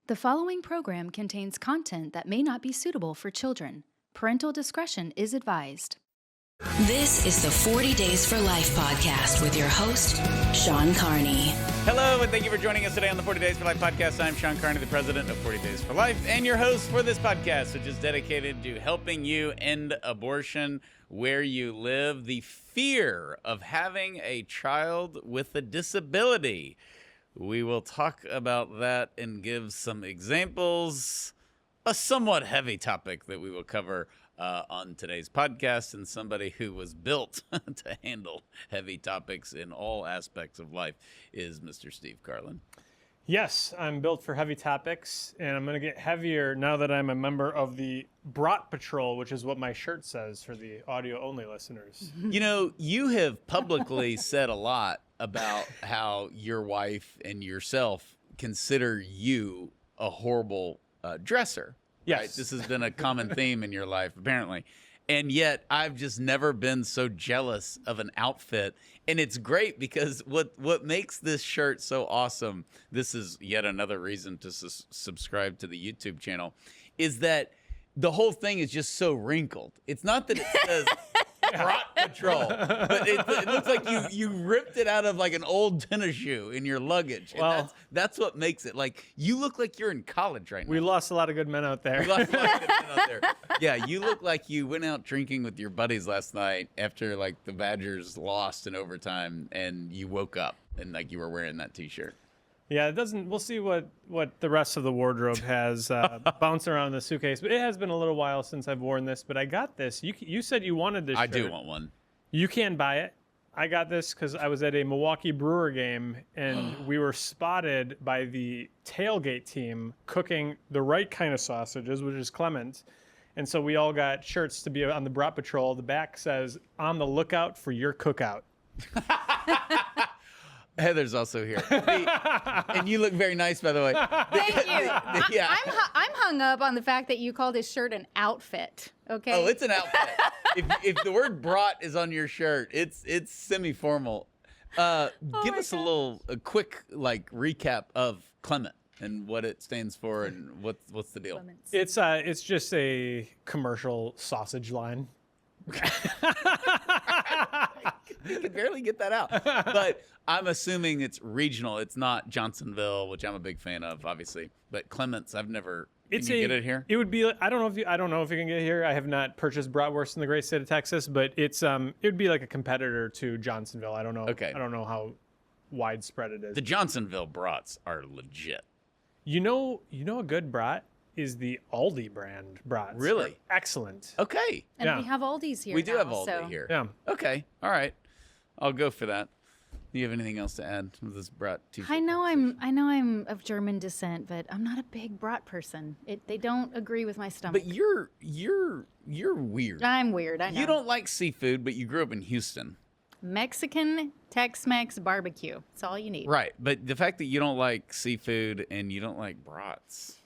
The following program contains content that may not be suitable for children. Parental discretion is advised. This is the 40 Days for Life podcast with your host, Sean Carney. Hello, and thank you for joining us today on the 40 Days for Life podcast. I'm Sean Carney, the president of 40 Days for Life, and your host for this podcast, which is dedicated to helping you end abortion where you live. The fear of having a child with a disability. We will talk about that and give some examples. A somewhat heavy topic that we will cover on today's podcast, and somebody who was built to handle heavy topics in all aspects of life is Mr. Steve Carlin. Yes, I'm built for heavy topics, and I'm going to get heavier now that I'm a member of the Brat Patrol, which is what my shirt says for the audio-only listeners. You know, you have publicly said a lot about how your wife and yourself consider you a horrible dresser. Yes. Right? This has been a common theme in your life, apparently. And yet, I've just never been so jealous of an outfit. And it's great because what makes this shirt so awesome, this is yet another reason to subscribe to the YouTube channel, is that the whole thing is just so wrinkled. It's not that it says Brat Patrol, but it looks like you ripped it out of like an old tennis shoe in your luggage. And Well, that's what makes it. Like, you look like you're in college right now. we lost a lot of good men out there. We lost a lot of good men out there. Yeah, you look like you went out drinking with your buddies last night after like the Badgers lost in overtime, and you woke up and like you were wearing that T-shirt. Yeah, it doesn't. We'll see what the rest of the wardrobe has bouncing around in the suitcase. But it has been a little while since I've worn this. But I got this. You said you wanted this shirt. I do want one. You can buy it. I got this because I was at a Milwaukee Brewer game, and we were spotted by the tailgate team cooking the right kind of sausages, which is Clements. And so we all got shirts to be on the Brat Patrol. The back says, "On the lookout for your cookout." Heather's also here. And you look very nice, by the way. Thank you. Yeah. I'm hung up on the fact that you called his shirt an outfit. Okay. Oh, it's an outfit. if the word brat is on your shirt, it's semi-formal. Give us a quick like recap of Clement and what it stands for and what's the deal. It's just a commercial sausage line. You can barely get that out. But I'm assuming it's regional. It's not Johnsonville, which I'm a big fan of, obviously. But Clements, I've never. Can you get it here? It would be. I don't know if you can get it here. I have not purchased bratwurst in the great state of Texas, but it would be like a competitor to Johnsonville. I don't know. Okay. I don't know how widespread it is. The Johnsonville brats are legit. You know a good brat is the Aldi brand brats. Really? They're excellent. Okay. And Yeah. we have Aldi's here. We do now, have Aldi so. here. Yeah. Okay. All right. I'll go for that. Do you have anything else to add with this brat T-shirt? I know I'm of German descent, but I'm not a big brat person. They don't agree with my stomach. But you're weird. I'm weird. I know. You don't like seafood, but you grew up in Houston. Mexican Tex-Mex barbecue. That's all you need. Right. But the fact that you don't like seafood and you don't like brats.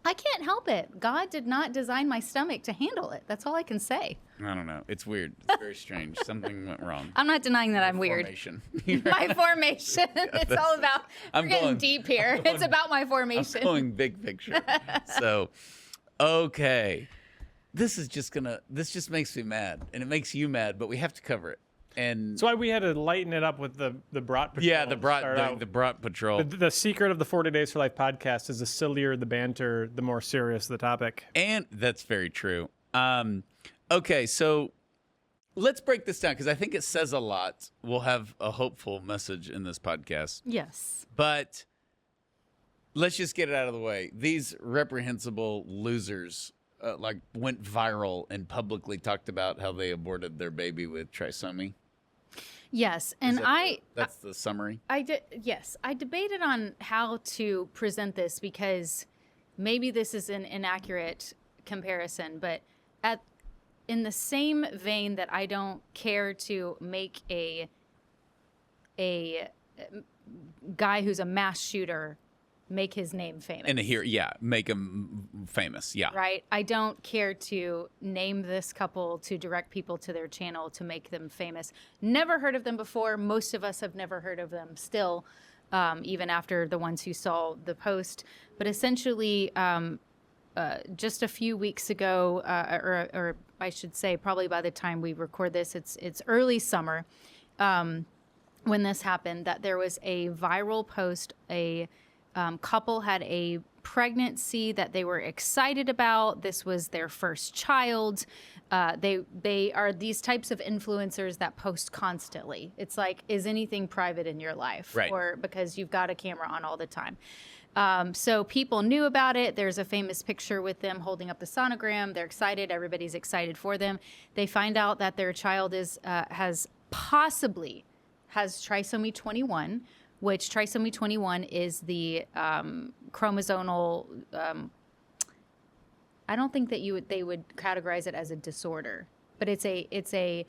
I can't help it. God did not design my stomach to handle it. That's all I can say. I don't know. It's weird. It's very strange. Something went wrong. I'm not denying that I'm weird. Formation. My formation. It's all about. I'm We're getting going- deep here. It's about my formation. I'm going big picture. So, okay. This just makes me mad. And it makes you mad, but we have to cover it. And That's why we had to lighten it up with the Brat Patrol. yeah, the to Brat Patrol. The secret of the 40 Days for Life podcast is the sillier the banter, the more serious the topic. And that's very true. Okay, so let's break this down because I think it says a lot. We'll have a hopeful message in this podcast. Yes. But let's just get it out of the way. These reprehensible losers went viral and publicly talked about how they aborted their baby with trisomy. Yes, and That's the summary. Yes, I debated on how to present this because maybe this is an inaccurate comparison, but in the same vein that I don't care to make a guy who's a mass shooter make his name famous. And here, make him famous. Yeah. Right? I don't care to name this couple to direct people to their channel to make them famous. Never heard of them before. Most of us have never heard of them still. even after the ones who saw the post. But essentially, just a few weeks ago, or I should say, probably by the time we record this, it's early summer when this happened. That there was a viral post. A couple had a pregnancy that they were excited about. This was their first child. They are these types of influencers that post constantly. It's like, is anything private in your life? Right. Or because you've got a camera on all the time. So people knew about it. There's a famous picture with them holding up the sonogram. They're excited. Everybody's excited for them. They find out that their child has trisomy 21, which trisomy 21 is the chromosomal. I don't think that they would categorize it as a disorder, but it's essentially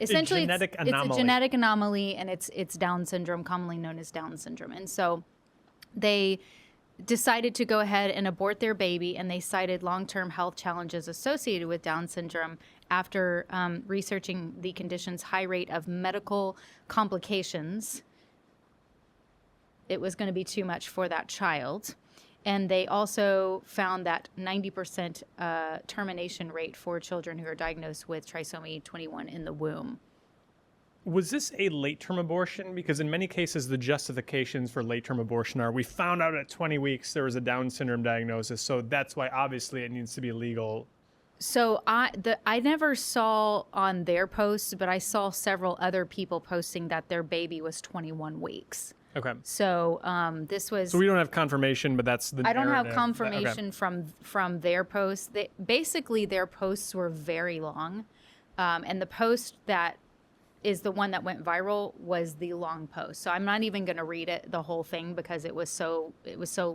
it's a genetic anomaly, and it's Down syndrome, commonly known as Down syndrome. And so they decided to go ahead and abort their baby, and they cited long-term health challenges associated with Down syndrome after researching the condition's high rate of medical complications. It was going to be too much for that child. And they also found that 90% termination rate for children who are diagnosed with trisomy 21 in the womb. Was this a late-term abortion? Because in many cases, the justifications for late-term abortion are, we found out at 20 weeks there was a Down syndrome diagnosis, so that's why obviously it needs to be legal. So I never saw on their posts, but I saw several other people posting that their baby was 21 weeks. Okay. So this was. So we don't have confirmation, but that's the I don't have narrative. confirmation from their posts. Basically, their posts were very long, and the post that is the one that went viral was the long post. So I'm not even going to read the whole thing because it was so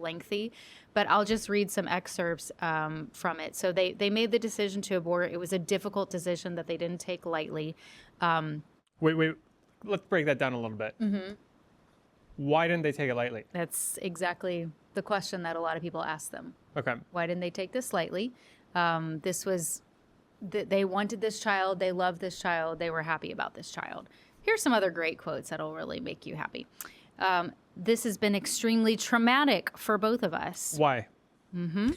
lengthy. But I'll just read some excerpts from it. So they made the decision to abort. It was a difficult decision that they didn't take lightly. Wait. Let's break that down a little bit. Mm-hmm. Why didn't they take it lightly? That's exactly the question that a lot of people ask them. Okay. Why didn't they take this lightly? They wanted this child. They loved this child. They were happy about this child. Here's some other great quotes that'll really make you happy. This has been extremely traumatic for both of us. Why? Mm-hmm.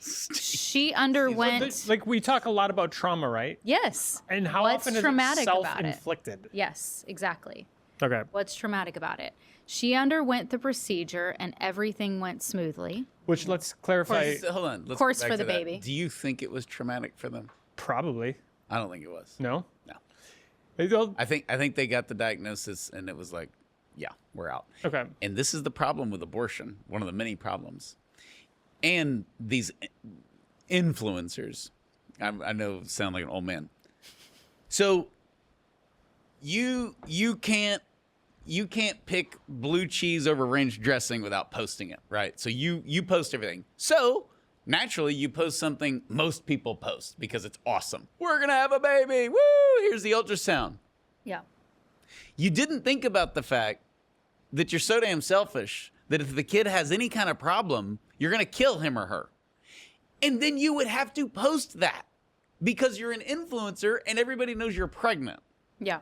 She underwent. So like, we talk a lot about trauma, right? Yes. And how What's often is traumatic it about it? self-inflicted? Yes, exactly. Okay. What's traumatic about it? She underwent the procedure and everything went smoothly. Which, let's clarify. Hold on. Let's course go back for to the that. baby. Do you think it was traumatic for them? Probably. I don't think it was. No? No. I think they got the diagnosis and it was like, yeah, we're out. Okay. And this is the problem with abortion, one of the many problems. And these influencers, I know sound like an old man. So you can't pick blue cheese over ranch dressing without posting it, right? So you post everything. So naturally, you post something most people post because it's awesome. We're gonna have a baby. Woo! Here's the ultrasound. Yeah. You didn't think about the fact that you're so damn selfish that if the kid has any kind of problem, you're gonna kill him or her. And then you would have to post that because you're an influencer and everybody knows you're pregnant. Yeah.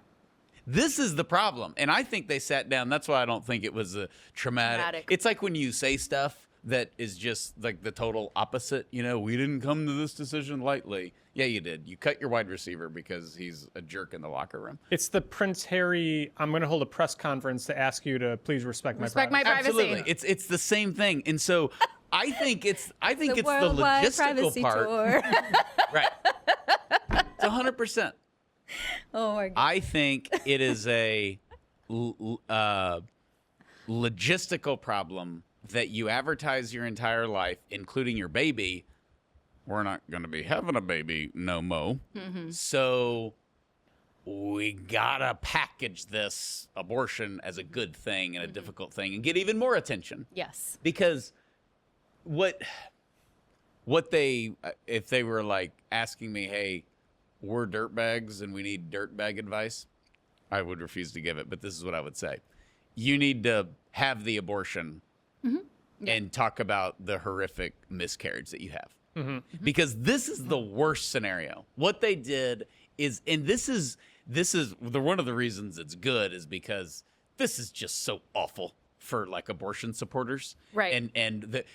This is the problem. And I think they sat down. That's why I don't think it was a traumatic. It's like when you say stuff that is just like the total opposite. You know, we didn't come to this decision lightly. Yeah, you did. You cut your wide receiver because he's a jerk in the locker room. It's the Prince Harry, I'm going to hold a press conference to ask you to please respect my privacy. Absolutely. It's the same thing. And so I think it's the logistical part. Right. It's 100%. Oh my God. I think it is a logistical problem that you advertise your entire life, including your baby. We're not going to be having a baby no mo. Mm-hmm. So we got to package this abortion as a good thing and a difficult thing and get even more attention. Yes. Because what if they were like asking me, hey, we're dirtbags and we need dirtbag advice, I would refuse to give it. But this is what I would say. You need to have the abortion and talk about the horrific miscarriage that you have. Mm-hmm. Because this is the worst scenario. What they did is, and this is one of the reasons it's good is because this is just so awful for like abortion supporters. Right.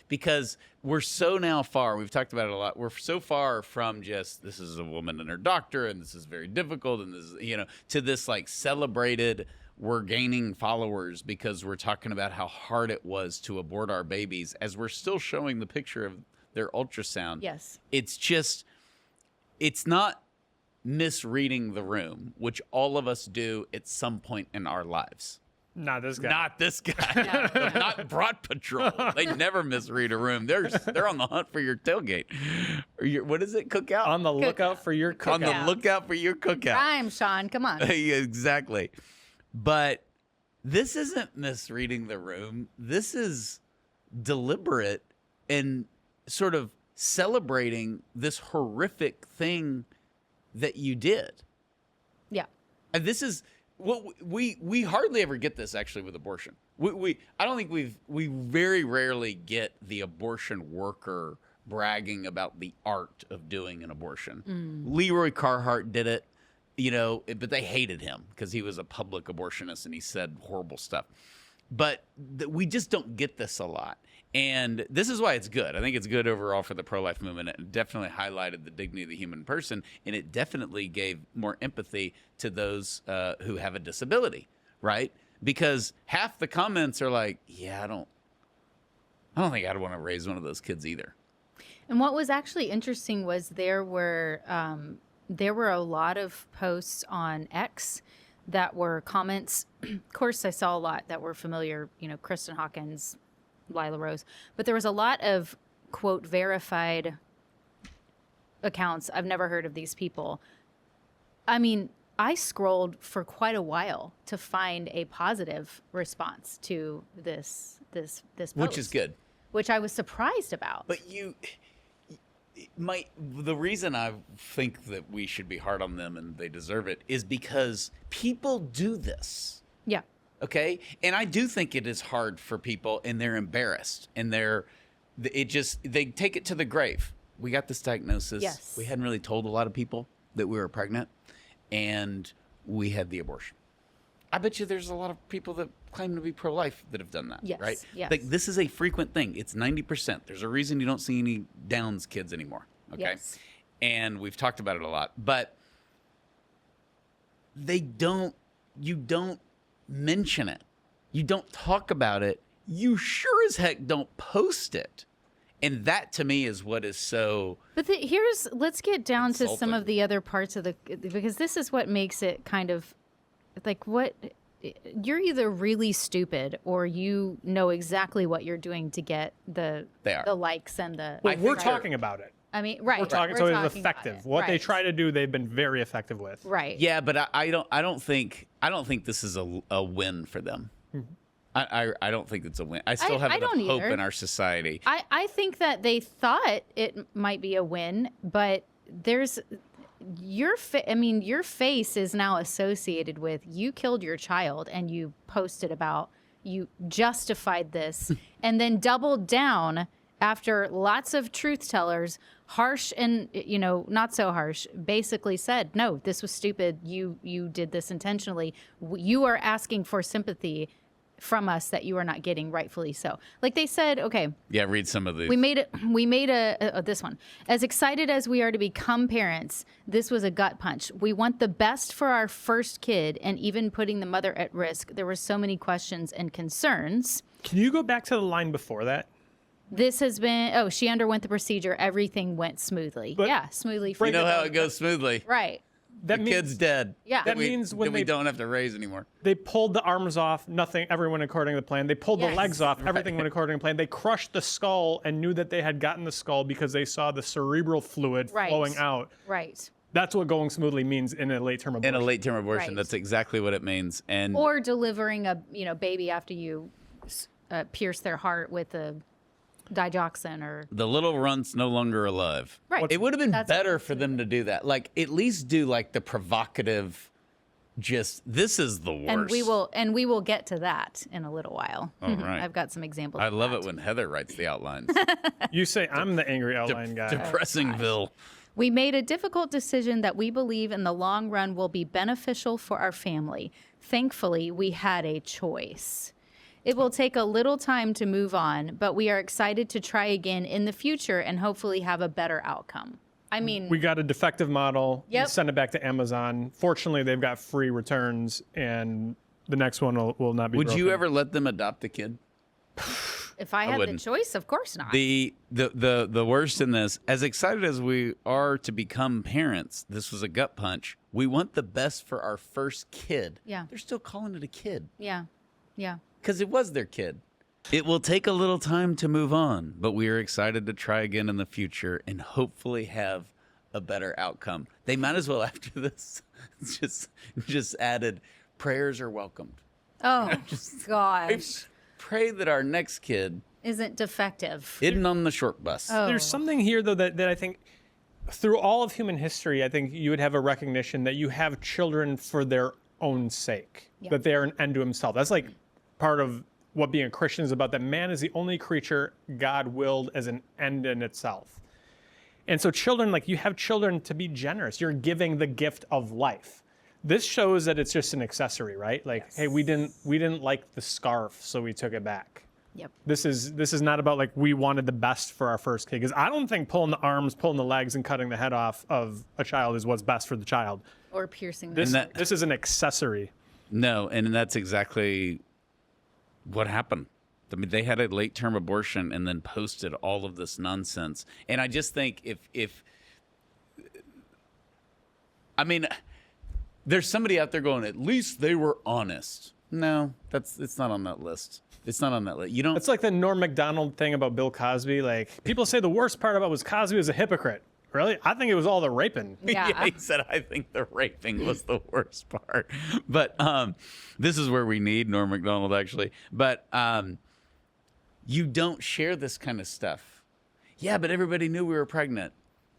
Because we're so now far, we've talked about it a lot. We're so far from just this is a woman and her doctor and this is very difficult and this is, to this like celebrated we're gaining followers because we're talking about how hard it was to abort our babies as we're still showing the picture of their ultrasound. Yes. It's not misreading the room, which all of us do at some point in our lives. Not this guy. Not this guy. Not Brat Patrol. They never misread a room. They're on the hunt for your tailgate. Or what is it? Cookout? On the lookout for your cookout. On the lookout for your cookout. Rhyme, Sean. Come on. Yeah, exactly. But this isn't misreading the room. This is deliberate and sort of celebrating this horrific thing that you did. Yeah. And this is what we hardly ever get this actually with abortion. I don't think we very rarely get the abortion worker bragging about the art of doing an abortion. Leroy Carhart did it, but they hated him because he was a public abortionist and he said horrible stuff. But we just don't get this a lot. And this is why it's good. I think it's good overall for the pro-life movement. It definitely highlighted the dignity of the human person, and it definitely gave more empathy to those who have a disability, right? Because half the comments are like, yeah, I don't think I'd want to raise one of those kids either. And what was actually interesting was there were a lot of posts on X that were comments. Of course, I saw a lot that were familiar, Kristen Hawkins, Lila Rose, but there was a lot of quote verified accounts. I've never heard of these people. I mean, I scrolled for quite a while to find a positive response to this post, Which is good. which I was surprised about. But the reason I think that we should be hard on them and they deserve it is because people do this. Yeah. Okay. And I do think it is hard for people and they're embarrassed and they take it to the grave. We got this diagnosis. Yes. We hadn't really told a lot of people that we were pregnant and we had the abortion. I bet you there's a lot of people that claim to be pro-life that have done that. Yes, Right. yes. Like this is a frequent thing. It's 90%. There's a reason you don't see any Downs kids anymore. Okay. Yes. And we've talked about it a lot, but you don't mention it. You don't talk about it. You sure as heck don't post it. And that to me is what is so. But let's get down to some insulting. of the other parts of because this is what makes it kind of like you're either really stupid or you know exactly what you're doing to get the likes and the. Well, we're talking about it. I mean, right. We're talking, so it's effective. about it. What they Right. try to do, they've been very effective with. Right. Yeah, but I don't think this is a win for them. I don't think it's a win. I still have I enough don't hope either. in our society. I think that they thought it might be a win, but there's your face is now associated with you killed your child and you posted about you justified this and then doubled down after lots of truth tellers, harsh and not so harsh, basically said, no, this was stupid. You did this intentionally. You are asking for sympathy from us that you are not getting, rightfully so. Like they said, okay. Yeah, read some of these. We made this one. As excited as we are to become parents, this was a gut punch. We want the best for our first kid, and even putting the mother at risk. There were so many questions and concerns. Can you go back to the line before that? This has been, she underwent the procedure. Everything went smoothly. But- smoothly. You know how it goes smoothly. Right. That The means kid's dead. Yeah. That we, means when that we they- don't have to raise anymore. they pulled the arms off, everyone according to the plan. They pulled the Yes. legs off, everything went according to plan. They crushed the skull and knew that they had gotten the skull because they saw the cerebral fluid Right. flowing out. Right. That's what going smoothly means in a late-term abortion. In a late-term abortion, Right. that's exactly what it means. And Or delivering a baby after you pierce their heart with a digoxin or the little runt's no longer alive. Right. It would have been That's better for them to do that. Like, at least do like the provocative, this is the worst. and we will get to that in a little while. All right. I've got some examples. I of love that. it when Heather writes the outlines. You say I'm the angry outline guy. Depressingville. We made a difficult decision that we believe in the long run will be beneficial for our family. Thankfully, we had a choice. It will take a little time to move on, but we are excited to try again in the future and hopefully have a better outcome. I mean, We got a defective model. Yep. We sent it back to Amazon. Fortunately, they've got free returns, and the next one will not be Would broken. you ever let them adopt a kid? if I had the wouldn't. choice, of course not. The worst in this, as excited as we are to become parents, this was a gut punch. We want the best for our first kid. Yeah. They're still calling it a kid Yeah. Yeah. because it was their kid. It will take a little time to move on, but we are excited to try again in the future and hopefully have a better outcome. They might as well, after this, just added, prayers are welcomed. Oh, gosh. Pray that our next kid Isn't defective. isn't on the short bus. Oh. There's something here, though, that I think through all of human history, I think you would have a recognition that you have children for their own sake, Yeah. that they are an end to himself. That's like part of what being a Christian is about, that man is the only creature God willed as an end in itself. And so children, like you have children to be generous. You're giving the gift of life. This shows that it's just an accessory, right? Like, hey, we didn't like the scarf, so we took it back. Yep. This is not about like we wanted the best for our first kid, because I don't think pulling the arms, pulling the legs, and cutting the head off of a child is what's best for the child. Or piercing This them. this is an accessory. No, and that's exactly what happened. I mean, they had a late-term abortion and then posted all of this nonsense. And I just think if I mean, there's somebody out there going, at least they were honest. No, it's not on that list. It's not on that list. You don't. It's like the Norm Macdonald thing about Bill Cosby. Like people say the worst part about was Cosby was a hypocrite. Really? I think it was all the raping. Yeah. He said, I think the raping was the worst part. But this is where we need Norm Macdonald, actually. But you don't share this kind of stuff. Yeah, but everybody knew we were pregnant.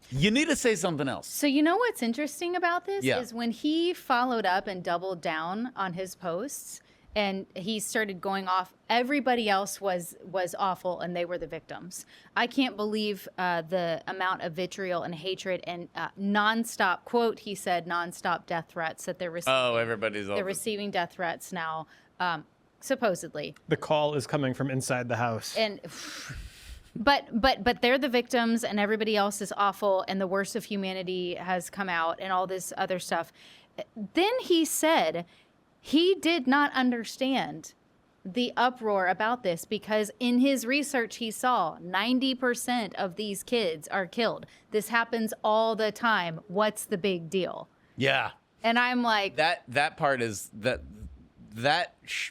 You need to say something else. So you know what's interesting about this Yeah. is when he followed up and doubled down on his posts and he started going off, everybody else was awful and they were the victims. I can't believe the amount of vitriol and hatred and nonstop, quote, he said, nonstop death threats that they're receiving. Oh, everybody's all. They're receiving death threats now, supposedly. The call is coming from inside the house. And but they're the victims and everybody else is awful and the worst of humanity has come out and all this other stuff. Then he said he did not understand the uproar about this because in his research he saw 90% of these kids are killed. This happens all the time. What's the big deal? Yeah. And I'm like, That part is that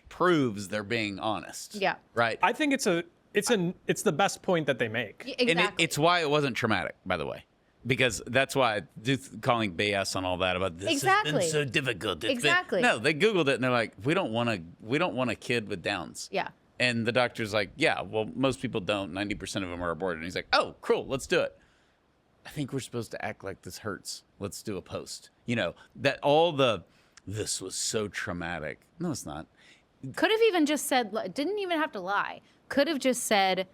proves they're being honest. Yeah. Right. I think it's the best point that they make. exactly. And it's why it wasn't traumatic, by the way. Because that's why calling BS on all that about this has Exactly. been so difficult. Exactly. No, they Googled it and they're like, we don't want a kid with Downs. Yeah. And the doctor's like, yeah, well, most people don't. 90% of them are aborted. And he's like, oh, cool, let's do it. I think we're supposed to act like this hurts. Let's do a post. You know, that this was so traumatic. No, it's not. Could have even just said, didn't even have to lie. Could have just said,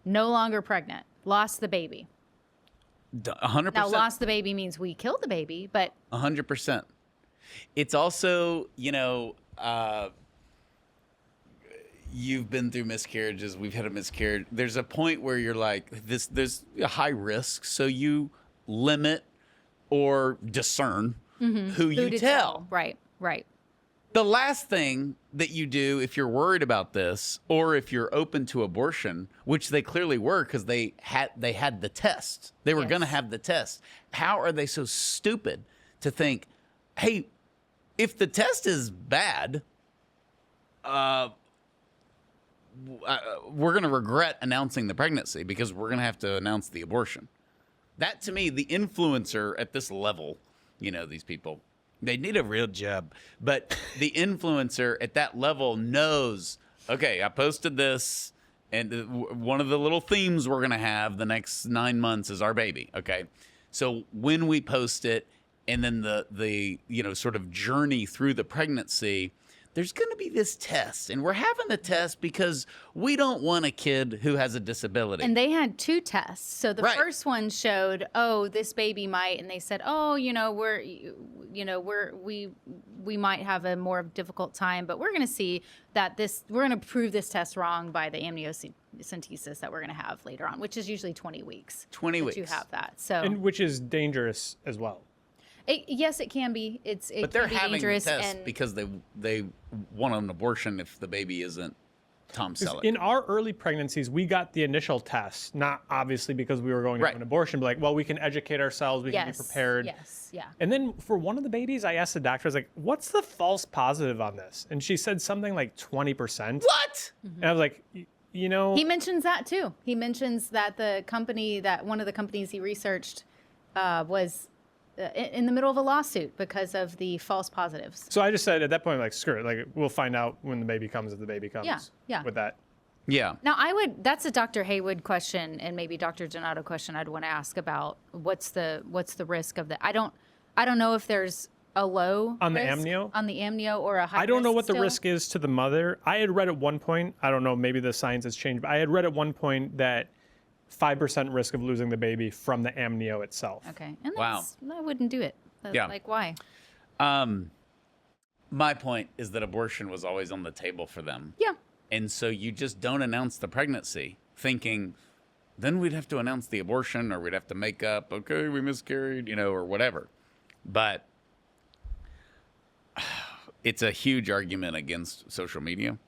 no longer pregnant, lost the baby. 100%. Now, lost the baby means we killed the baby, but 100%. It's also, you've been through miscarriages. We've had a miscarriage. There's a point where you're like, there's a high risk. So you limit or discern who you to tell. Right, right. The last thing that you do if you're worried about this or if you're open to abortion, which they clearly were because they had the test. They were Yes. going to have the test. How are they so stupid to think, hey, if the test is bad, we're going to regret announcing the pregnancy because we're going to have to announce the abortion. That, to me, the influencer at this level, these people, they need a real job. But the influencer at that level knows, okay, I posted this, and one of the little themes we're going to have the next 9 months is our baby. Okay. So when we post it and then the sort of journey through the pregnancy, there's going to be this test. And we're having the test because we don't want a kid who has a disability. And they had two tests. So the Right. first one showed, oh, this baby might, and they said, oh, we we might have a more difficult time, but we're going to see that we're going to prove this test wrong by the amniocentesis that we're going to have later on, which is usually 20 weeks. 20 weeks. You have that. So, And which is dangerous as well. Yes, it can be. But they're can be having the dangerous test because they want an abortion if the baby isn't Tom Selleck. In our early pregnancies, we got the initial test, not obviously because we were going to have an abortion, but like, well, we can educate ourselves, we can be prepared. Yes, yeah. And then for one of the babies, I asked the doctor, I was like, what's the false positive on this? And she said something like 20%. What? And I was like, you know. He mentions that too. He mentions that one of the companies he researched was in the middle of a lawsuit because of the false positives. So I just said at that point, like, screw it. Like, we'll find out when the baby comes, if the baby comes. Yeah. With that. Yeah. Now, that's a Dr. Haywood question and maybe Dr. Donato question I'd want to ask about what's the risk of that. I don't know if there's a low on the risk amnio? On the amnio or a high I don't know what still. the risk is to the mother. I had read at one point, I don't know, maybe the science has changed, but I had read at one point that 5% risk of losing the baby from the amnio itself. Okay. And Wow. I wouldn't do it. Yeah. Like, why? My point is that abortion was always on the table for them. Yeah. And so you just don't announce the pregnancy thinking then we'd have to announce the abortion or we'd have to make up, okay, we miscarried, or whatever. But it's a huge argument against social media,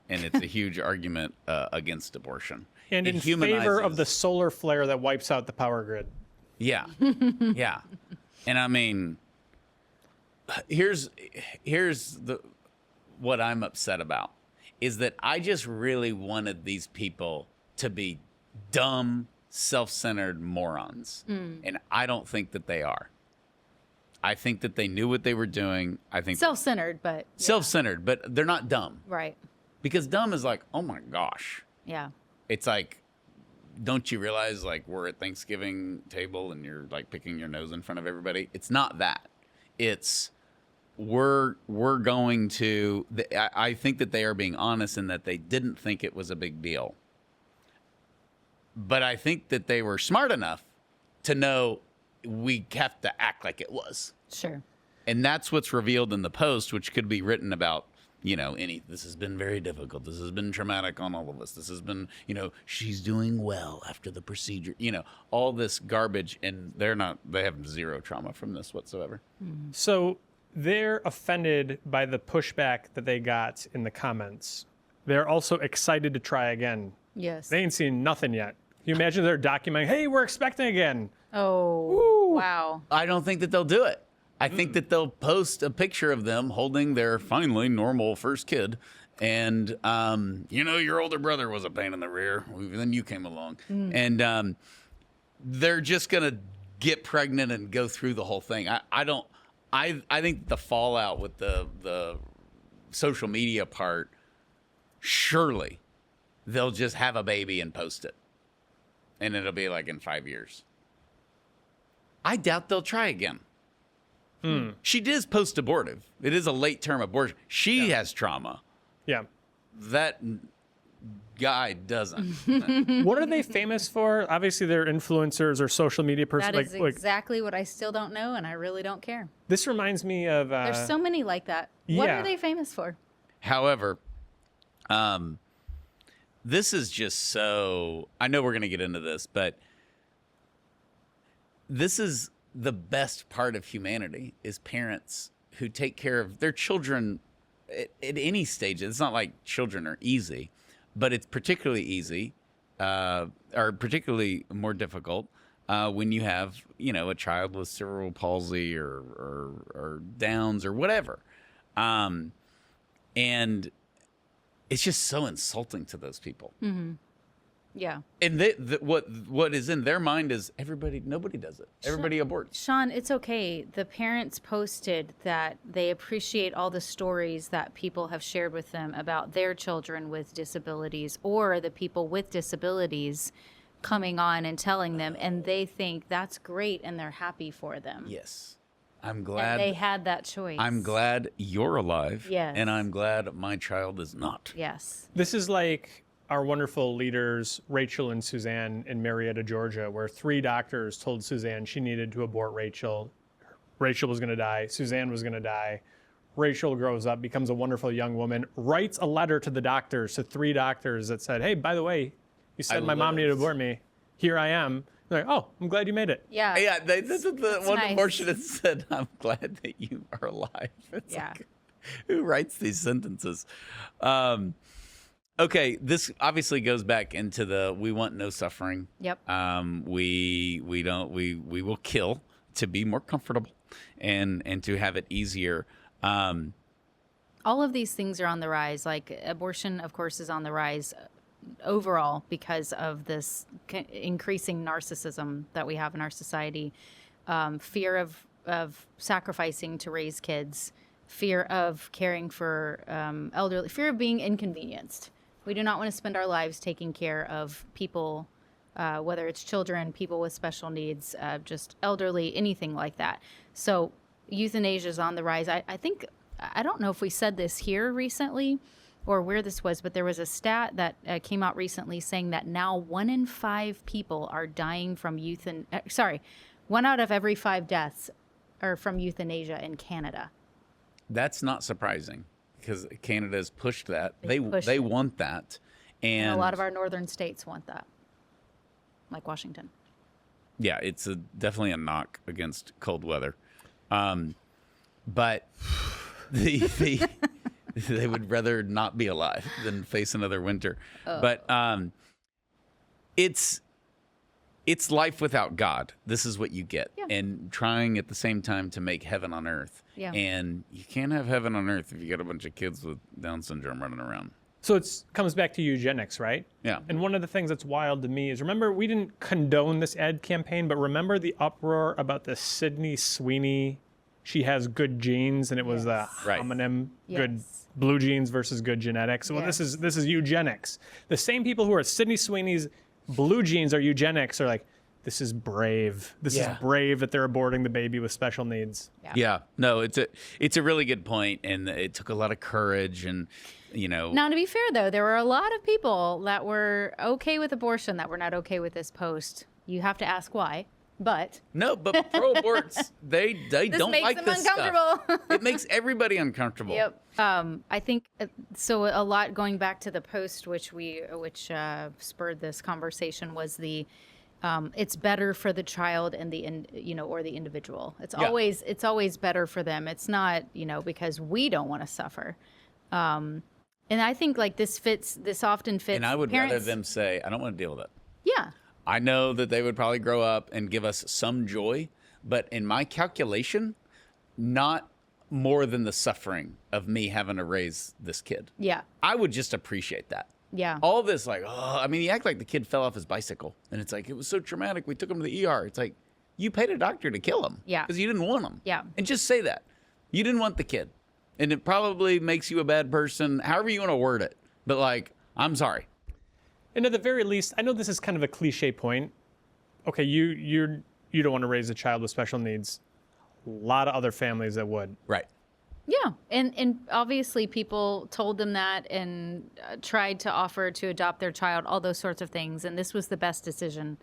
and it's a huge argument against abortion. And It in favor of humanizes- the solar flare that wipes out the power grid. Yeah. Yeah. And I mean, here's what I'm upset about is that I just really wanted these people to be dumb, self-centered morons. And I don't think that they are. I think that they knew what they were doing. I think Self-centered, but yeah. self-centered, but they're not dumb. Right. Because dumb is like, oh my gosh. Yeah. It's like, don't you realize like we're at Thanksgiving table and you're like picking your nose in front of everybody? It's not that. It's we're going to. I think that they are being honest in that they didn't think it was a big deal. But I think that they were smart enough to know we have to act like it was. Sure. And that's what's revealed in the post, which could be written about, this has been very difficult. This has been traumatic on all of us. This has been, she's doing well after the procedure, all this garbage. And they have zero trauma from this whatsoever. So they're offended by the pushback that they got in the comments. They're also excited to try again. Yes. They ain't seen nothing yet. Can you imagine they're documenting, hey, we're expecting again. Oh, wow. I don't think that they'll do it. I think that they'll post a picture of them holding their finally normal first kid. And, your older brother was a pain in the rear. Then you came along. And they're just going to get pregnant and go through the whole thing. I think the fallout with the social media part, surely they'll just have a baby and post it. And it'll be like in 5 years. I doubt they'll try again. She is post-abortive. It is a late-term abortion. She has trauma. Yeah. That guy doesn't. What are they famous for? Obviously, they're influencers or social media person. That is exactly what I still don't know, and I really don't care. This reminds me of. There's so many like that. What yeah. are they famous for? However, this is just so. I know we're going to get into this, but this is the best part of humanity is parents who take care of their children at any stage. It's not like children are easy, but it's particularly easy or particularly more difficult when you have, a child with cerebral palsy or Downs or whatever. And it's just so insulting to those people. Mm-hmm. Yeah. And what is in their mind is nobody does it. Everybody aborts. Sean, it's okay. The parents posted that they appreciate all the stories that people have shared with them about their children with disabilities or the people with disabilities coming on and telling them, and they think that's great and they're happy for them. Yes. I'm glad And they had that choice. I'm glad you're alive. Yes. And I'm glad my child is not. Yes. This is like our wonderful leaders, Rachel and Suzanne in Marietta, Georgia, where 3 doctors told Suzanne she needed to abort Rachel. Rachel was going to die. Suzanne was going to die. Rachel grows up, becomes a wonderful young woman, writes a letter to the doctors, to 3 doctors that said, hey, by the way, you said my mom needed to abort me. Here I am. They're like, oh, I'm glad you made it. Yeah. Yeah, this is the one nice. abortionist said, I'm glad that you are alive. It's Yeah. like, who writes these sentences? Okay, this obviously goes back into the we want no suffering. Yep. We will kill to be more comfortable and to have it easier. All of these things are on the rise. Like abortion, of course, is on the rise overall because of this increasing narcissism that we have in our society. Fear of sacrificing to raise kids, fear of caring for elderly, fear of being inconvenienced. We do not want to spend our lives taking care of people, whether it's children, people with special needs, just elderly, anything like that. So euthanasia is on the rise. I think, I don't know if we said this here recently or where this was, but there was a stat that came out recently saying that now 1 in 5 people are dying from 1 out of every 5 deaths are from euthanasia in Canada. That's not surprising because Canada has pushed that. They want that. And a lot of our northern states want that, like Washington. Yeah, it's definitely a knock against cold weather. But they would rather not be alive than face another winter. But it's life without God. This is what you get. Yeah. And trying at the same time to make heaven on earth. Yeah. And you can't have heaven on earth if you got a bunch of kids with Down syndrome running around. So it comes back to eugenics, right? Yeah. And one of the things that's wild to me is, remember, we didn't condone this ad campaign, but remember the uproar about the Sydney Sweeney, she has good genes, and it was the Right. homonym, good Yes. blue genes versus good genetics. Well, Yes. this is eugenics. The same people who are Sydney Sweeney's blue genes are eugenics are like, this is brave. This is brave that they're aborting the baby with special needs. Yeah. No, it's a really good point, and it took a lot of courage and, you know. Now, to be fair, though, there were a lot of people that were okay with abortion that were not okay with this post. You have to ask why, but No, but pro-aborts, they this don't makes like them this uncomfortable. stuff. It makes everybody uncomfortable. Yep. I think so. A lot going back to the post, which spurred this conversation, was the it's better for the child and or the individual. It's always better for them. It's not because we don't want to suffer. And I think like this often fits. And I would parents. rather them say, I don't want to deal with it. Yeah. I know that they would probably grow up and give us some joy, but in my calculation, not more than the suffering of me having to raise this kid. Yeah. I would just appreciate that. Yeah. All this, like, you act like the kid fell off his bicycle, and it's like, it was so traumatic, we took him to the ER. It's like, you paid a doctor to kill him. Yeah. Because you didn't want him. Yeah. And just say that. You didn't want the kid. And it probably makes you a bad person, however you want to word it. But, like, I'm sorry. And at the very least, I know this is kind of a cliche point. Okay, you don't want to raise a child with special needs. A lot of other families that would. Right. Yeah, and obviously people told them that and tried to offer to adopt their child, all those sorts of things, and this was the best decision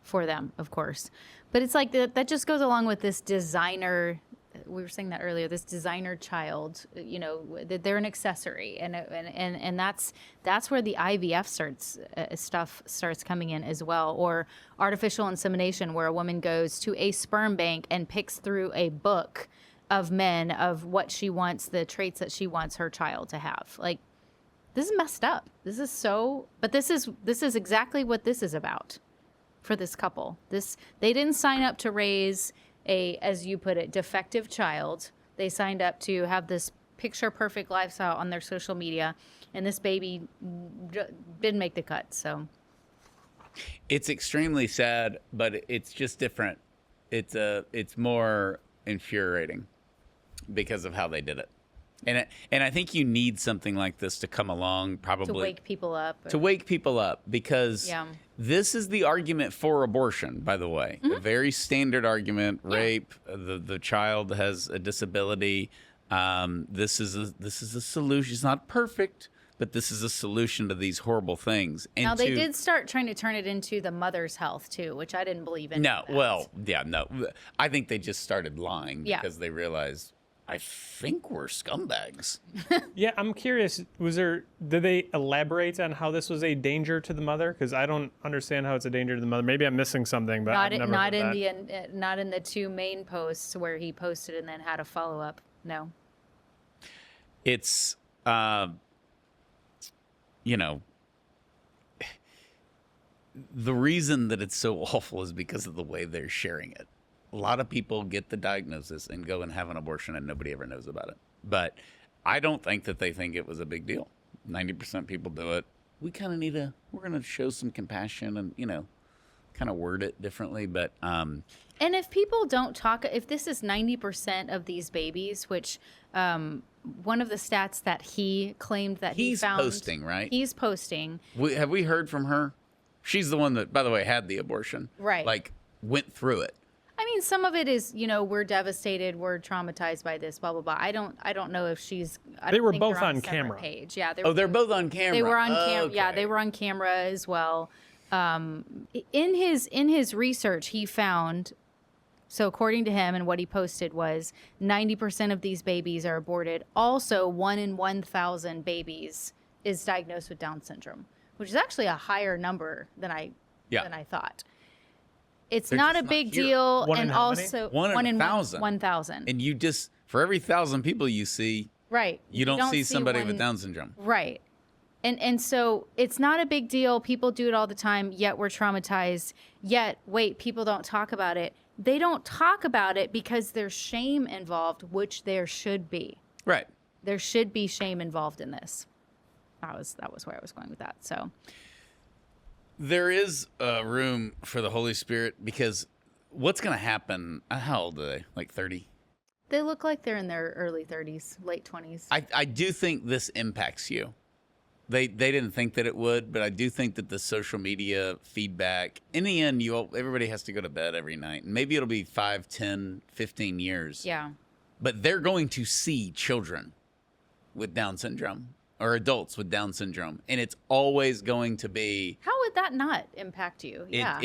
for them, of course. But it's like that just goes along with this designer. We were saying that earlier. This designer child, they're an accessory, and that's where the IVF stuff starts coming in as well, or artificial insemination, where a woman goes to a sperm bank and picks through a book of men of what she wants, the traits that she wants her child to have. Like, this is messed up. This is exactly what this is about for this couple. They didn't sign up to raise a, as you put it, defective child. They signed up to have this picture perfect lifestyle on their social media, and this baby didn't make the cut. So it's extremely sad, but it's just different. It's more infuriating because of how they did it. And I think you need something like this to come along, probably to wake people up. Because this is the argument for abortion, by the way. A very standard argument. Rape, the child has a disability. This is a solution. It's not perfect, but this is a solution to these horrible things. And now they did start trying to turn it into the mother's health too, which I didn't believe in. No, I think they just started lying because they realized I think were scumbags. Yeah, I'm curious. Did they elaborate on how this was a danger to the mother? Because I don't understand how it's a danger to the mother. Maybe I'm missing something, but I've never heard that. not in the two main posts where he posted and then had a follow up. No. It's, the reason that it's so awful is because of the way they're sharing it. A lot of people get the diagnosis and go and have an abortion and nobody ever knows about it. But I don't think that they think it was a big deal. 90% people do it. We kind of we're going to show some compassion and, kind of word it differently. But, and if people don't talk, if this is 90% of these babies, which one of the stats that he claimed that he found. He's posting, right? He's posting. Have we heard from her? She's the one that, by the way, had the abortion. Right. Like, went through it. I mean, some of it is, we're devastated, we're traumatized by this, blah blah blah. I don't know if she's. They were both on camera. Page. Yeah. They're both on camera. They were on camera. Okay. Yeah, they were on camera as well. In his research, he found. So according to him, and what he posted was 90% of these babies are aborted. Also, 1 in 1,000 babies is diagnosed with Down syndrome, which is actually a higher number than I thought. It's They're not just a big here. deal, One in and how many? also One in 1,000. 1,000. And you just, for every 1,000 people you see, Right. you don't see somebody with Down syndrome. Right. And so it's not a big deal. People do it all the time, yet we're traumatized. Yet, wait, people don't talk about it. They don't talk about it because there's shame involved, which there should be. Right. There should be shame involved in this. That was where I was going with that. So There is room for the Holy Spirit because what's going to happen? How old are they? Like 30? they look like they're in their early 30s, late 20s. I do think this impacts you. They didn't think that it would, but I do think that the social media feedback, in the end, everybody has to go to bed every night. And maybe it'll be 5, 10, 15 years. Yeah. But they're going to see children with Down syndrome or adults with Down syndrome. And it's always going to be... How would that not impact you? Yeah.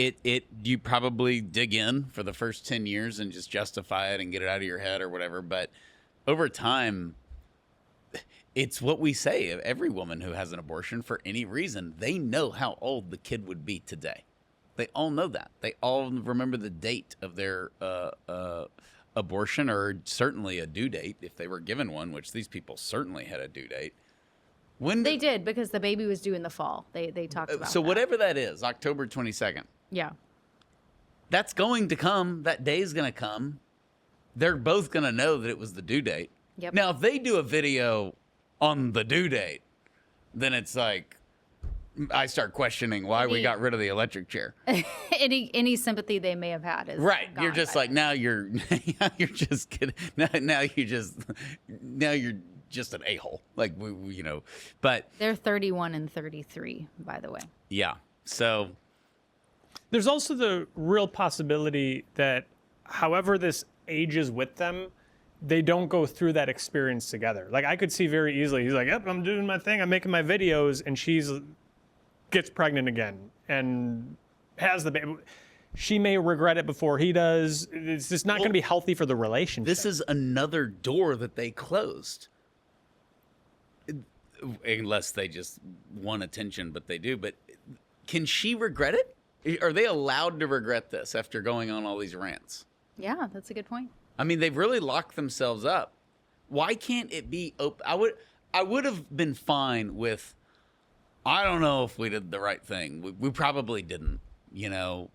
You probably dig in for the first 10 years and just justify it and get it out of your head or whatever. But over time... It's what we say of every woman who has an abortion for any reason. They know how old the kid would be today. They all know that. They all remember the date of their abortion, or certainly a due date if they were given one, which these people certainly had a due date. They did, because the baby was due in the fall. They talked about so that. whatever that is, October 22nd. Yeah. That's going to come. That day's going to come. They're both going to know that it was the due date. Yep. Now, if they do a video on the due date, then it's like I start questioning why we got rid of the electric chair. any sympathy they may have had is Right. You're gone just by like, now you're just kidding. Now you're just an a-hole. Like but They're 31 and 33, by the way. yeah. So There's also the real possibility that however this ages with them, they don't go through that experience together. Like, I could see very easily, he's like, yep, I'm doing my thing, I'm making my videos, and gets pregnant again and has the baby. She may regret it before he does. It's just not going to be healthy for the relationship. this is another door that they closed. Unless they just want attention, but they do. But can she regret it? Are they allowed to regret this after going on all these rants? Yeah, that's a good point. I mean, they've really locked themselves up. Why can't it be open? I would have been fine with, I don't know if we did the right thing. We probably didn't,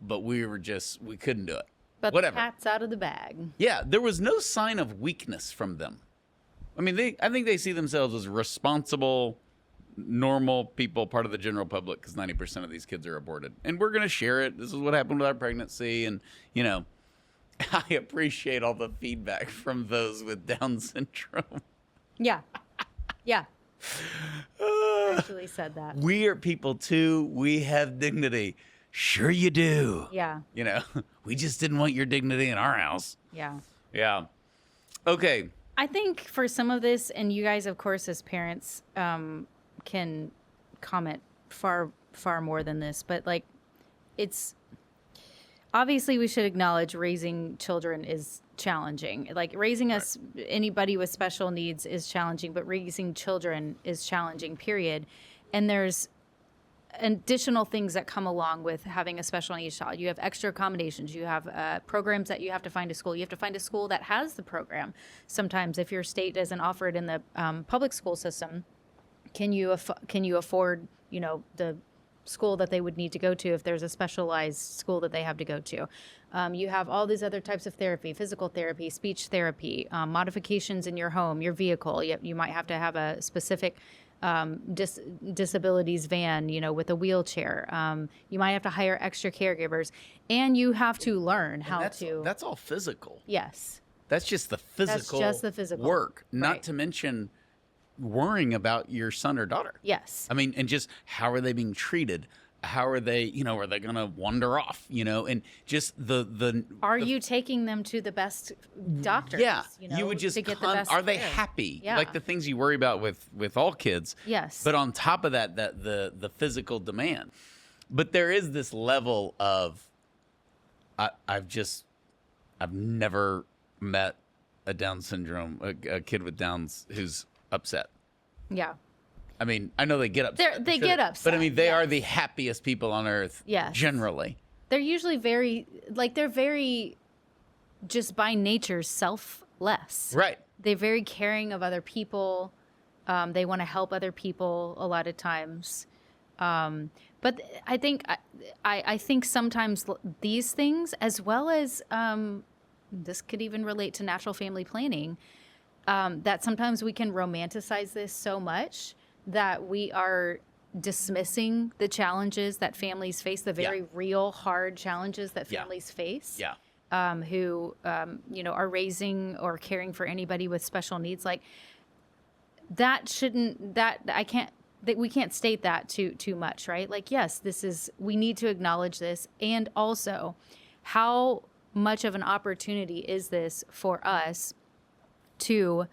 but we couldn't do it. But Whatever. the cat's out of the bag. Yeah, there was no sign of weakness from them. I mean, I think they see themselves as responsible, normal people, part of the general public, because 90% of these kids are aborted. And we're going to share it. This is what happened with our pregnancy. And, I appreciate all the feedback from those with Down syndrome. Yeah. Yeah. I actually said that. We are people too. We have dignity. Sure you do. Yeah. We just didn't want your dignity in our house. Yeah. Yeah. Okay. I think for some of this, and you guys, of course, as parents, can comment far, far more than this, but like, obviously we should acknowledge raising children is challenging. Like raising us, anybody with special needs is challenging, but raising children is challenging, period. And there's additional things that come along with having a special needs child. You have extra accommodations. You have programs that you have to find a school. You have to find a school that has the program. Sometimes if your state doesn't offer it in the public school system, can you afford, the school that they would need to go to if there's a specialized school that they have to go to. You have all these other types of therapy, physical therapy, speech therapy, modifications in your home, your vehicle. You might have to have a specific disabilities van, with a wheelchair. You might have to hire extra caregivers, and you have to learn how to. That's all physical. Yes. That's just the physical. That's just the physical work, not right. to mention worrying about your son or daughter. Yes. I mean, and just how are they being treated? How are they, are they going to wander off, and just Are you taking them to the best doctors? Yeah. You would just, to get the best are they care? happy? Yeah. Like the things you worry about with all kids. Yes. But on top of that, the physical demand. But there is this level of, I've never met a Down syndrome, a kid with Downs who's upset. Yeah. I mean, I know they get upset. They get upset. But I mean, they are the happiest people on earth. Yes. Generally. They're usually they're very, just by nature, selfless. Right. They're very caring of other people. They want to help other people a lot of times. But I think sometimes these things, as well as this could even relate to natural family planning, that sometimes we can romanticize this so much that we are dismissing the challenges that families face, the very real, hard challenges that families face. Yeah. Who are raising or caring for anybody with special needs. Like we can't state that too much, right? Like, yes, we need to acknowledge this, and also how much of an opportunity is this for us to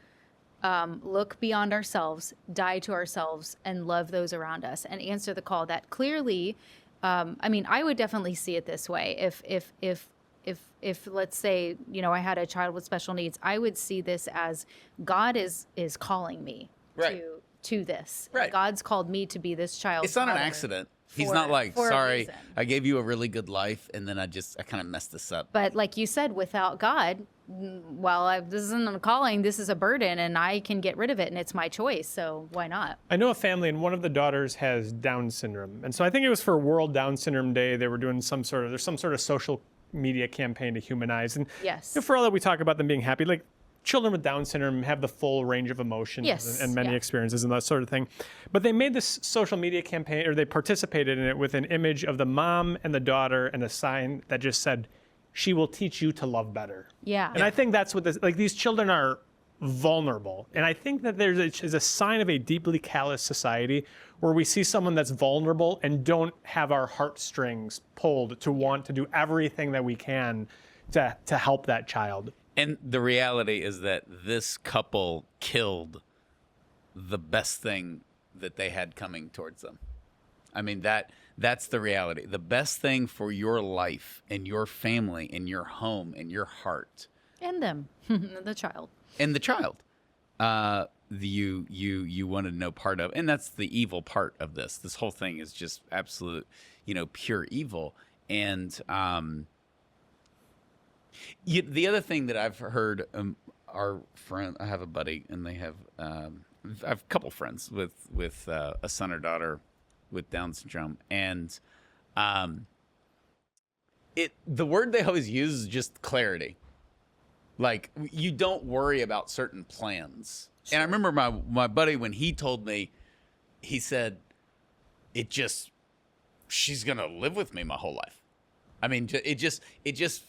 look beyond ourselves, die to ourselves, and love those around us, and answer the call that clearly. I would definitely see it this way. If let's say, I had a child with special needs, I would see this as God is calling me to this. Right. God's called me to be this child's It's not an mother accident. He's for- not like, for a sorry, reason. I gave you a really good life, and then I kind of messed this up. But like you said, without God, this isn't a calling, this is a burden, and I can get rid of it, and it's my choice, so why not? I know a family, and one of the daughters has Down syndrome. And so I think it was for World Down Syndrome Day, they were doing some sort of social media campaign to humanize. And Yes. for all that we talk about them being happy, like children with Down syndrome have the full range of emotions Yes, and many yeah. experiences and that sort of thing. But they made this social media campaign, or they participated in it with an image of the mom and the daughter and a sign that just said, "She will teach you to love better." Yeah. And I think that's what these children are vulnerable. And I think that is a sign of a deeply callous society where we see someone that's vulnerable and don't have our heartstrings pulled to want to do everything that we can to help that child. And the reality is that this couple killed the best thing that they had coming towards them. I mean, that's the reality. The best thing for your life and your family and your home and your heart. And them, the child. And the child. You wanted no part of. And that's the evil part of this. This whole thing is just absolute, pure evil. And the other thing that I've heard, our friend, I have a buddy, and they have, I have a couple friends with a son or daughter with Down syndrome, and the word they always use is just clarity. Like, you don't worry about certain plans. Sure. And I remember my buddy, when he told me, he said, she's gonna live with me my whole life. I mean, it just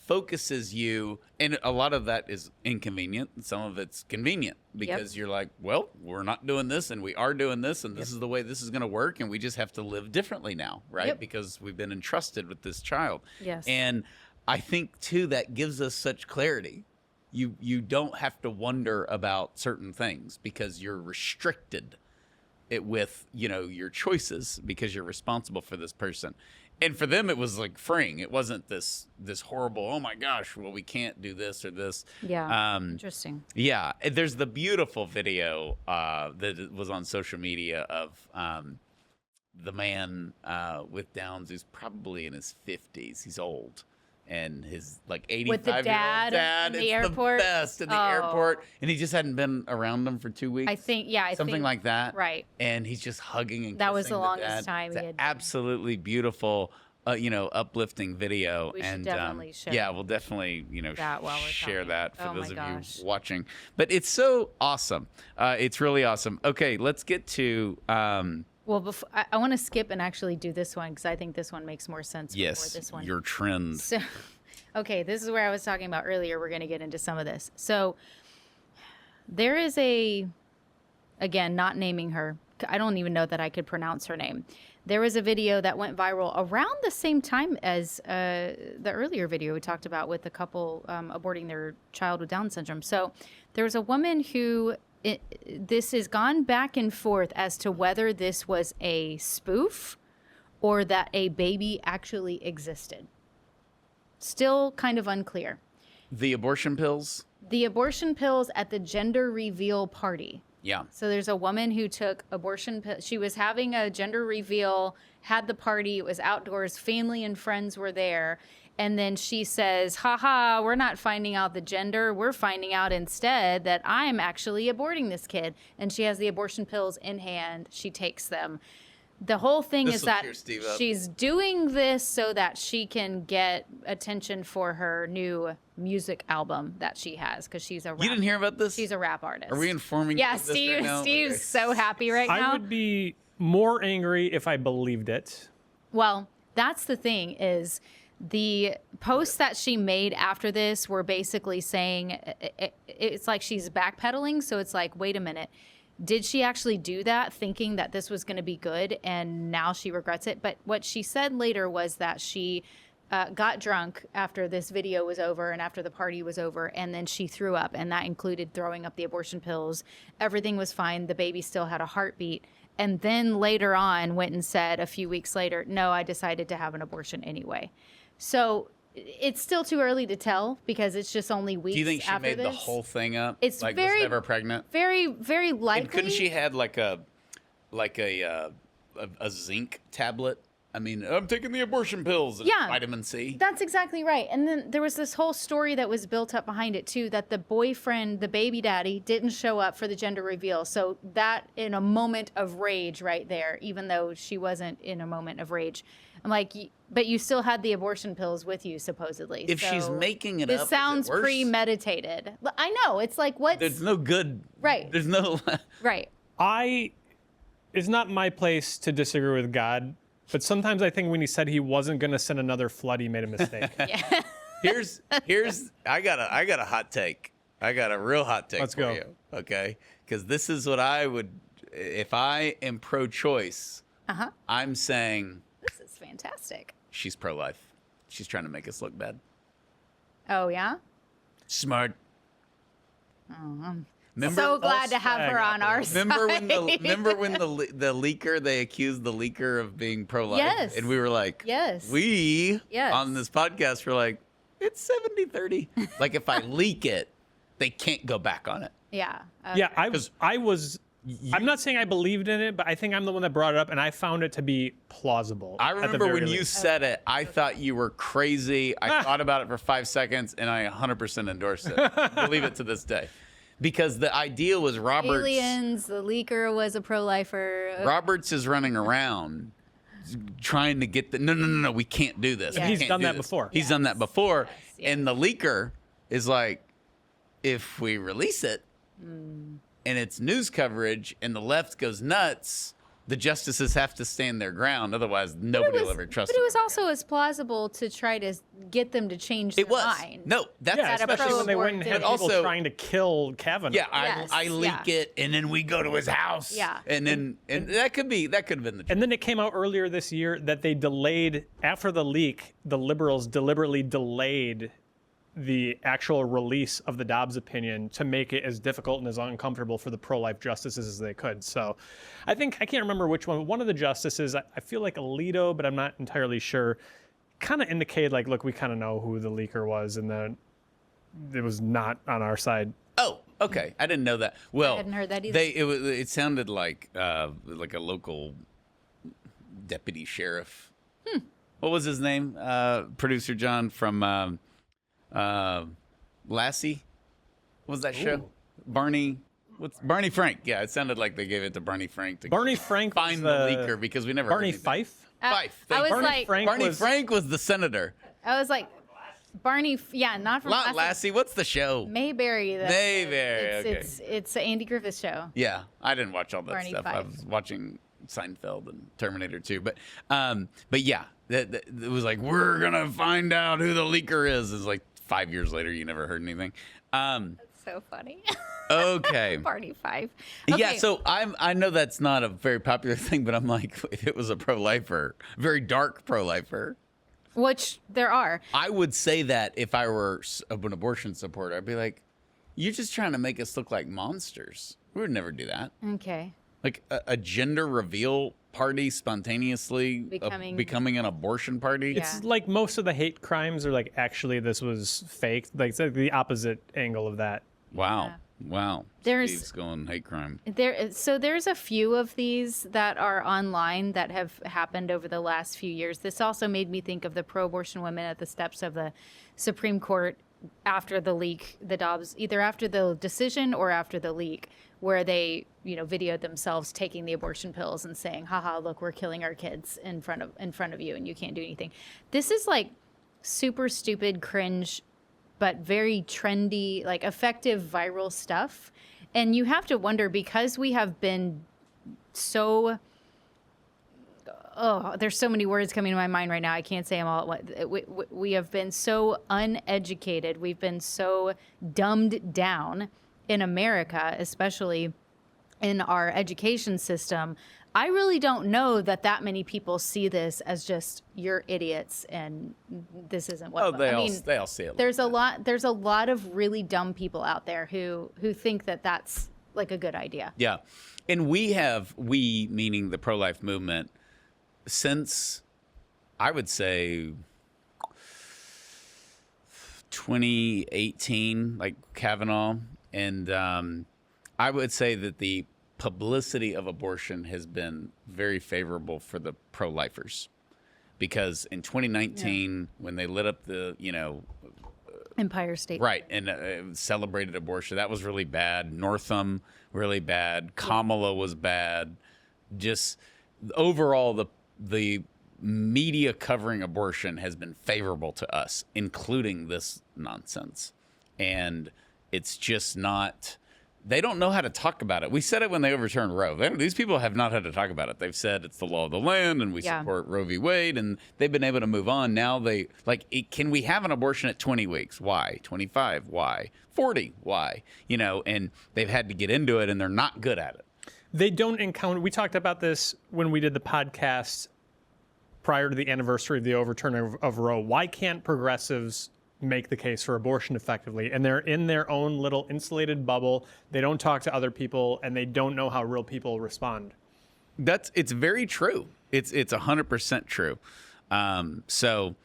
focuses you, and a lot of that is inconvenient, and some of it's convenient, because you're like, well, we're not doing this, and we are doing this, and this is the way this is going to work, and we just have to live differently now, right? Because we've been entrusted with this child. Yes. And I think, too, that gives us such clarity. You don't have to wonder about certain things because you're restricted with, your choices because you're responsible for this person. And for them, it was like freeing. It wasn't this horrible, oh my gosh, well, we can't do this or this. Yeah. Interesting. Yeah. There's the beautiful video that was on social media of the man with Downs who's probably in his 50s. He's old. And his like 85-year-old With the dad in the airport? The best in the airport. And he just hadn't been around them for 2 weeks. I think, something like that. Right. And he's just hugging and That was kissing the longest dad. time It's he an had- absolutely beautiful, uplifting video. We should and definitely share yeah, we'll definitely that while we're share talking. that for Oh those my of gosh. you watching. But it's so awesome. It's really awesome. Okay, let's get to. Well, I want to skip and actually do this one because I think this one makes more sense before Yes, this one. your trend. So, okay, this is where I was talking about earlier. We're going to get into some of this. So, there is again, not naming her. I don't even know that I could pronounce her name. There was a video that went viral around the same time as the earlier video we talked about with a couple aborting their child with Down syndrome. So, there was a woman who. This has gone back and forth as to whether this was a spoof or that a baby actually existed. Still kind of unclear. The abortion pills. The abortion pills at the gender reveal party. Yeah. So there's a woman who took abortion pills. She was having a gender reveal, had the party. It was outdoors. Family and friends were there. And then she says, haha, we're not finding out the gender. We're finding out instead that I'm actually aborting this kid. And she has the abortion pills in hand. She takes them. The whole thing is This'll that cheer Steve up. she's doing this so that she can get attention for her new music album that she has because she's a rap. You didn't hear about this? She's a rap artist. Are we informing Yeah, you of this Steve. right now? Steve's Okay. so happy right now. I would be more angry if I believed it. Well, that's the thing is the posts that she made after this were basically saying it's like she's backpedaling. So it's like, wait a minute. Did she actually do that thinking that this was going to be good and now she regrets it? But what she said later was that she got drunk after this video was over and after the party was over, and then she threw up, and that included throwing up the abortion pills. Everything was fine. The baby still had a heartbeat. And then later on went and said a few weeks later, no, I decided to have an abortion anyway. So it's still too early to tell because it's just only weeks Do you think she after made this. the whole thing up? It's like very- was never pregnant? Very, very likely. And couldn't she had like a zinc tablet? I mean, I'm taking the abortion pills. And Yeah. Vitamin C. That's exactly right. And then there was this whole story that was built up behind it too, that the boyfriend, the baby daddy, didn't show up for the gender reveal. So that in a moment of rage right there, even though she wasn't in a moment of rage. I'm like, but you still had the abortion pills with you, supposedly. If she's So making it this up, is it sounds worse? premeditated. I know. It's like, what's... There's no good. Right. There's no. Right. It's not my place to disagree with God, but sometimes I think when he said he wasn't going to send another flood, he made a mistake. Here's I got a hot take. I got a real hot take Let's for go. you. Okay? Because this is what I would if I am pro-choice. I'm saying This is fantastic. she's pro-life. She's trying to make us look bad. Oh, yeah? Smart. Remember, So glad to have her on our side. remember when the leaker, they accused the leaker of being pro-life? Yes. And we were like, Yes. We, Yes. on this podcast, were like, it's 70-30. Like, if I leak it, they can't go back on it. Yeah. Yeah, I was. I'm not saying I believed in it, but I think I'm the one that brought it up, and I found it to be plausible. I at the remember very when you least. said it, I thought you were crazy. I thought about it for 5 seconds, and I 100% endorse it. I believe it to this day. Because the idea was Roberts. Aliens, the leaker was a pro-lifer. Roberts is running around trying to get the no, we can't do this. Yeah. We He's can't done do that this. before. He's done that before. Yes. And the leaker is like, if we release it and it's news coverage and the left goes nuts, the justices have to stand their ground. Otherwise, nobody will ever trust But it them was again. also as plausible to try to get them to change their It was. mind. No, that's Yeah, That a especially when they went and had pro-abort people did. trying to kill Kavanaugh. yeah. Yes, I leak yeah. it, and then we go to his house. Yeah. and then that could have been the truth. And then it came out earlier this year that they delayed, after the leak, the liberals deliberately delayed the actual release of the Dobbs opinion to make it as difficult and as uncomfortable for the pro-life justices as they could. So I can't remember which one. One of the justices, I feel like Alito, but I'm not entirely sure, kind of indicated like, look, we kind of know who the leaker was, and then it was not on our side. Oh, okay. I didn't know that. Well, I hadn't heard that either. It sounded like a local deputy sheriff. What was his name? Producer John from Lassie. What was that show? Ooh. Barney. What's Barney Frank? Yeah, it sounded like they gave it to Barney Frank to Barney Frank find the leaker because we never Barney heard anything. Fife? Fife. I was Barney like, Frank Barney was, Frank was the senator. I was like, Barney, yeah, not from Not Lassie. What's the show? Mayberry. Mayberry, okay. It's an Andy Griffith show. Yeah, I didn't watch all that Barney stuff. I Fife. was watching Seinfeld and Terminator 2. But yeah, it was like, we're going to find out who the leaker is. It's like 5 years later, you never heard anything. So funny. Okay. Party 5. Yeah, Okay. so I know that's not a very popular thing, but I'm like, if it was a pro-lifer, very dark pro-lifer, Which there are. I would say that if I were an abortion supporter, I'd be like, you're just trying to make us look like monsters. We would never do that. Okay. Like a gender reveal party spontaneously becoming an abortion party. Yeah. It's like most of the hate crimes are like, actually, this was fake. Like, it's like the opposite angle of that. Wow. Yeah. Wow. There's- Steve's going hate crime. There's a few of these that are online that have happened over the last few years. This also made me think of the pro-abortion women at the steps of the Supreme Court after the leak, the Dobbs, either after the decision or after the leak, where they, videoed themselves taking the abortion pills and saying, haha, look, we're killing our kids in front of you and you can't do anything. This is like super stupid, cringe, but very trendy, like effective viral stuff. And you have to wonder, because we have been so, there's so many words coming to my mind right now. I can't say them all at once. We have been so uneducated. We've been so dumbed down in America, especially in our education system. I really don't know that many people see this as just, you're idiots and this isn't what. They all see it. There's a lot of really dumb people out there who think that that's like a good idea. Yeah. And we meaning the pro-life movement, since I would say 2018, like Kavanaugh, and I would say that the publicity of abortion has been very favorable for the pro-lifers, because in 2019, when they lit up the, Empire State. right, and celebrated abortion, that was really bad. Northam, really bad. Kamala was bad. Just overall, the media covering abortion has been favorable to us, including this nonsense. And it's just not, they don't know how to talk about it. We said it when they overturned Roe. These people have not had to talk about it. They've said it's the law of the land and we support Roe v. Wade, and they've been able to move on. Now can we have an abortion at 20 weeks? Why? 25? Why? 40? Why? And they've had to get into it, and they're not good at it. They don't encounter, we talked about this when we did the podcast prior to the anniversary of the overturn of Roe. Why can't progressives make the case for abortion effectively? And they're in their own little insulated bubble. They don't talk to other people, and they don't know how real people respond. It's very true. It's 100% true. So,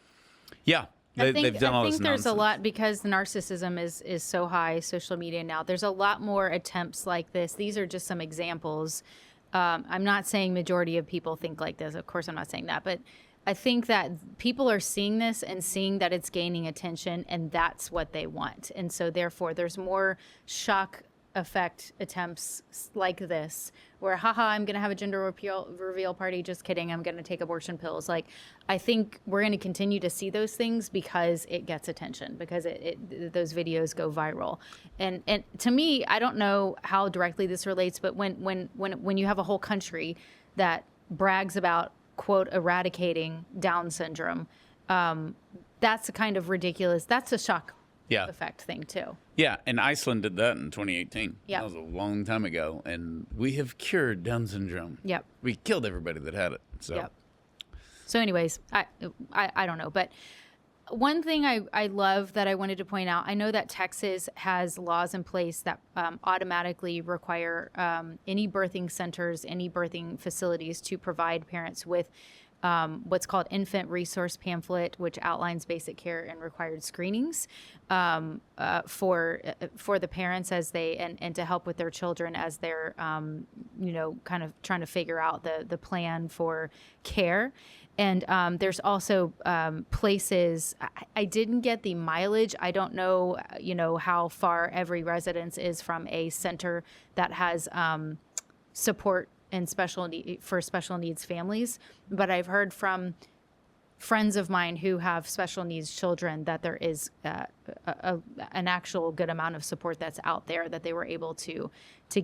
yeah. They've done all this I think there's a nonsense. lot, because the narcissism is so high, social media now. There's a lot more attempts like this. These are just some examples. I'm not saying majority of people think like this. Of course, I'm not saying that. But I think that people are seeing this and seeing that it's gaining attention, and that's what they want. And so, therefore, there's more shock effect attempts like this, where, haha, I'm going to have a gender reveal party. Just kidding. I'm going to take abortion pills. Like, I think we're going to continue to see those things because it gets attention, because those videos go viral. And to me, I don't know how directly this relates, but when you have a whole country that brags about, quote, eradicating Down syndrome, that's a kind of ridiculous. That's a shock effect thing too. Yeah, and Iceland did that in 2018. Yeah. That was a long time ago, and we have cured Down syndrome. Yep. We killed everybody that had it. So. Yep. So anyways, I don't know, but one thing I love that I wanted to point out, I know that Texas has laws in place that automatically require any birthing centers, any birthing facilities to provide parents with what's called infant resource pamphlet, which outlines basic care and required screenings for the parents as they and to help with their children as they're kind of trying to figure out the plan for care. And there's also places. I didn't get the mileage. I don't know, how far every residence is from a center that has support and special needs families. But I've heard from friends of mine who have special needs children that there is an actual good amount of support that's out there that they were able to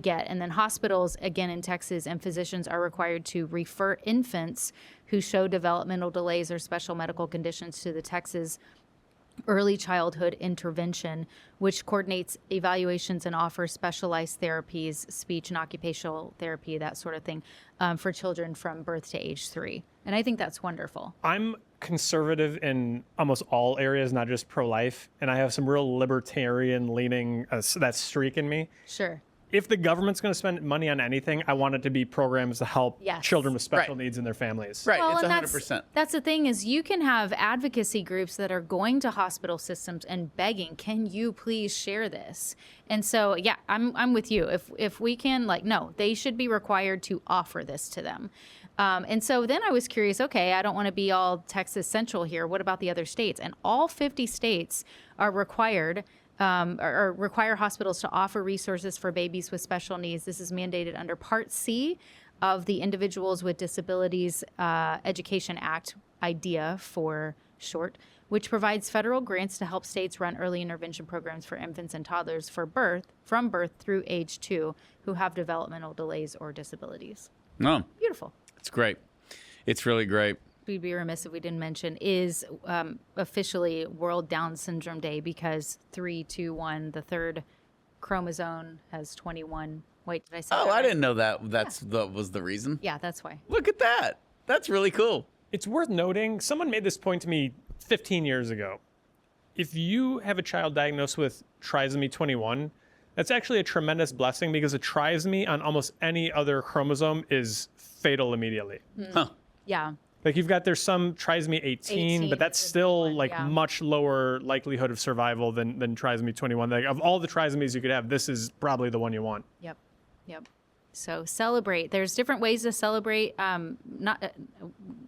get. And then hospitals, again in Texas, and physicians are required to refer infants who show developmental delays or special medical conditions to the Texas Early Childhood Intervention, which coordinates evaluations and offers specialized therapies, speech and occupational therapy, that sort of thing, for children from birth to age 3. And I think that's wonderful. I'm conservative in almost all areas, not just pro-life, and I have some real libertarian leaning, that streak in me. Sure. If the government's going to spend money on anything, I want it to be programs to help Yes. children with special Right. needs and their families. Right, Well, it's and 100%. That's the thing is you can have advocacy groups that are going to hospital systems and begging, can you please share this? And so, yeah, I'm with you. If we can, no, they should be required to offer this to them. And so then I was curious, okay, I don't want to be all Texas central here. What about the other states? And all 50 states are required or require hospitals to offer resources for babies with special needs. This is mandated under Part C of the Individuals with Disabilities Education Act, IDEA for short, which provides federal grants to help states run early intervention programs for infants and toddlers from birth through age 2 who have developmental delays or disabilities. No, Beautiful. it's great. It's really great. We'd be remiss if we didn't mention is officially World Down Syndrome Day because 321, the third chromosome, has 21. Wait, did I say that Oh, I right? didn't know that. That was the reason. Yeah, that's why. Look at that. That's really cool. It's worth noting, someone made this point to me 15 years ago. If you have a child diagnosed with trisomy 21, that's actually a tremendous blessing because a trisomy on almost any other chromosome is fatal immediately. Huh. Yeah. There's some trisomy 18, but that's is the still one, yeah. much lower likelihood of survival than trisomy 21. Of all the trisomies you could have, this is probably the one you want. Yep. So celebrate. There's different ways to celebrate.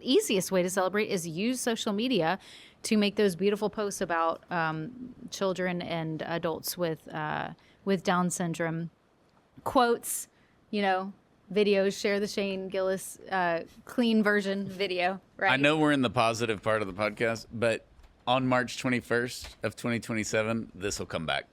Easiest way to celebrate is use social media to make those beautiful posts about children and adults with Down syndrome. Quotes, videos. Share the Shane Gillis clean version video. Right. I know we're in the positive part of the podcast, but on March 21st of 2027, this will come back.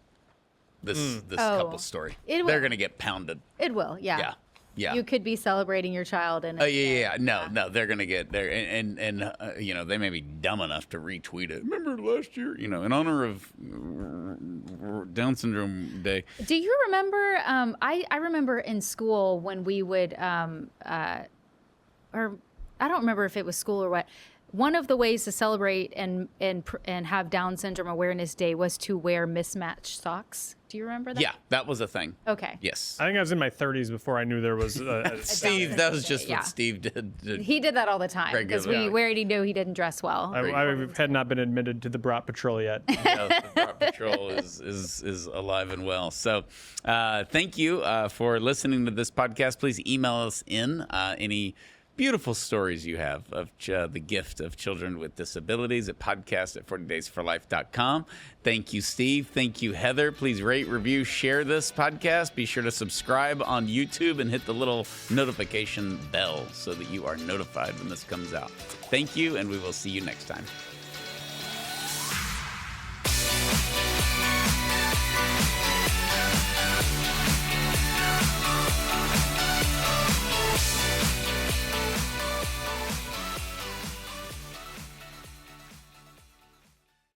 This couple story. It will. They're going to get pounded. It will. Yeah. Yeah. You could be celebrating your child and. Oh yeah. No, they're gonna get there, and they may be dumb enough to retweet it. Remember last year, in honor of Down Syndrome Day. Do you remember? I remember in school when we would, or I don't remember if it was school or what. One of the ways to celebrate and have Down Syndrome Awareness Day was to wear mismatched socks. Do you remember that? Yeah, that was a thing. Okay. Yes. I think I was in my 30s before I knew there was a Steve, that was Day, just yeah. what Steve did. He did that all the time because Regularly. we already knew he didn't dress well. I had not been admitted to the Brat Patrol yet. The Brat Patrol is alive and well. So thank you for listening to this podcast. Please email us in any beautiful stories you have of the gift of children with disabilities at podcast@40daysforlife.com. Thank you, Steve. Thank you, Heather. Please rate, review, share this podcast. Be sure to subscribe on YouTube and hit the little notification bell so that you are notified when this comes out. Thank you, and we will see you next time.